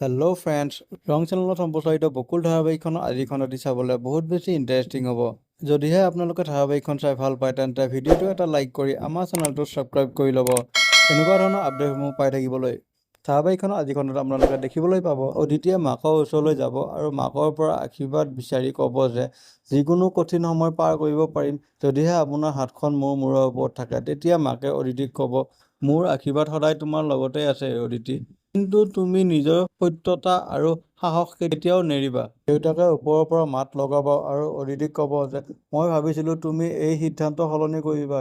Hello' friends, ৰং চেনেলত সম্প্ৰচাৰিত বকুল ধাৰাবাহিকখনৰ আজিখন ৰাতি চাবলৈ বহুত বেছি ইণ্টাৰেষ্টিং হ'ব। যদিহে আপোনালোকে ধাৰাবাহিকখন চাই ভাল পায় তেন্তে ভিডিঅ'টো এটা লাইক কৰি আমাৰ চেনেলটো ছাবস্ক্ৰাইব কৰি ল'ব এনেকুৱা ধৰণৰ আপডেটসমূহ পাই থাকিবলৈ। ধাৰাবাহিকখনৰ আজিখনত আপোনালোকে দেখিবলৈ পাব অদিতিয়ে মাকৰ ওচৰলৈ যাব আৰু মাকৰ পৰা আশীৰ্বাদ বিচাৰি ক'ব যে যিকোনো কঠিন সময় পাৰ কৰিব পাৰিম যদিহে আপোনাৰ হাতখন মোৰ মূৰৰ ওপৰত থাকে। তেতিয়া মাকে অদিতিক ক'ব, মোৰ আশীৰ্বাদ সদায় তোমাৰ লগতে আছে অদিতি, কিন্তু তুমি নিজৰ সত্যতা আৰু সাহস কেতিয়াও নেৰিবা। দেউতাকে ওপৰৰ পৰা মাত লগাব আৰু অদিতিক ক'ব যে মই ভাবিছিলোঁ তুমি এই সিদ্ধান্ত সলনি কৰিবা।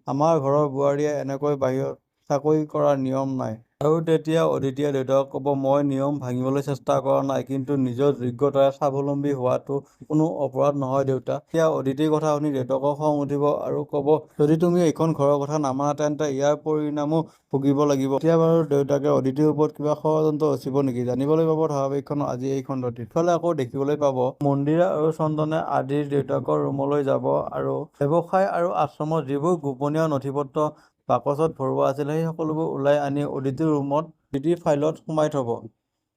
আমাৰ ঘৰৰ বোৱাৰীয়ে এনেকৈ বাহিৰত চাকৰি কৰাৰ নিয়ম নাই। আৰু তেতিয়া অদিতিয়ে দেউতাকক ক'ব, মই নিয়ম ভাঙিবলৈ চেষ্টা কৰা নাই, কিন্তু নিজৰ যোগ্যতাৰে স্বাৱলম্বী হোৱাটো কোনো অপৰাধ নহয় দেউতা। তেতিয়া অদিতিৰ কথা শুনি দেউতাকৰ খং উঠিব আৰু ক'ব, যদি তুমি এইখন ঘৰৰ কথা নামানা তেন্তে ইয়াৰ পৰিণামো ভুগিব লাগিব। এতিয়া বাৰু দেউতাকে অদিতিৰ ওপৰত কিবা ষড়যন্ত্ৰ ৰচিব নেকি, জানিবলৈ পাব ধাৰাবাহিকখনৰ আজি এই খণ্ডত। ইফালে আকৌ দেখিবলৈ পাব মন্দিৰা আৰু চন্দনে আদিৰ দেউতাকৰ ৰুমলৈ যাব আৰু ব্যৱসায় আৰু আশ্ৰমৰ যিবোৰ গোপনীয় নথিপত্ৰ বাকচত ভৰোৱা আছিল সেই সকলোবোৰ ওলাই আনি অদিতিৰ ৰুমত অদিতিৰ ফাইলত সোমাই থব।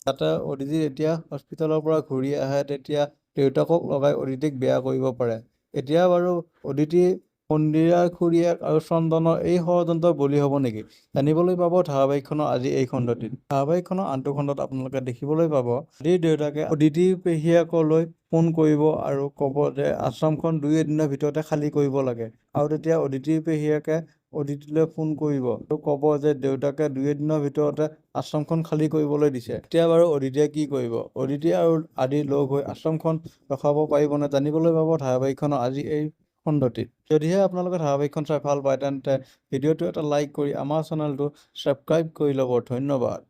যাতে অদিতি যেতিয়া হস্পিটেলৰ পৰা ঘূৰি আহে তেতিয়া দেউতাকক লগাই অদিতিক বেয়া কৰিব পাৰে। এতিয়া বাৰু অদিতি মন্দিৰাৰ খুৰীয়েক আৰু চন্দনৰ এই ষড়যন্ত্ৰৰ বলি হ'ব নেকি, জানিবলৈ পাব ধাৰাবাহিকখনৰ আজি এই খণ্ডটিত। ধাৰাবাহিকখনৰ আনটো খণ্ডত আপোনালোকে দেখিবলৈ পাব অদিতিৰ দেউতাকে অদিতিৰ পেহীয়েকলৈ ফোন কৰিব আৰু ক'ব যে আশ্ৰমখন 2 এদিনৰ ভিতৰতে খালী কৰিব লাগে। আৰু তেতিয়া অদিতিৰ পেহীয়েকে অদিতিলৈ ফোন কৰিব আৰু ক'ব যে দেউতাকে 2 এদিনৰ ভিতৰতে আশ্ৰমখন খালী কৰিবলৈ দিছে। এতিয়া বাৰু অদিতিয়ে কি কৰিব, অদিতি আৰু আদি লগ হৈ আশ্ৰমখন ৰখাব পাৰিবনে, জানিবলৈ পাব ধাৰাবাহিকখনৰ আজি এই খণ্ডটিত। যদিহে আপোনালোকে ধাৰাবাহিকখন চাই ভাল পায় তেন্তে ভিডিঅ'টো এটা লাইক কৰি আমাৰ চেনেলটো ছাবস্ক্ৰাইব কৰি ল'ব। ধন্যবাদ।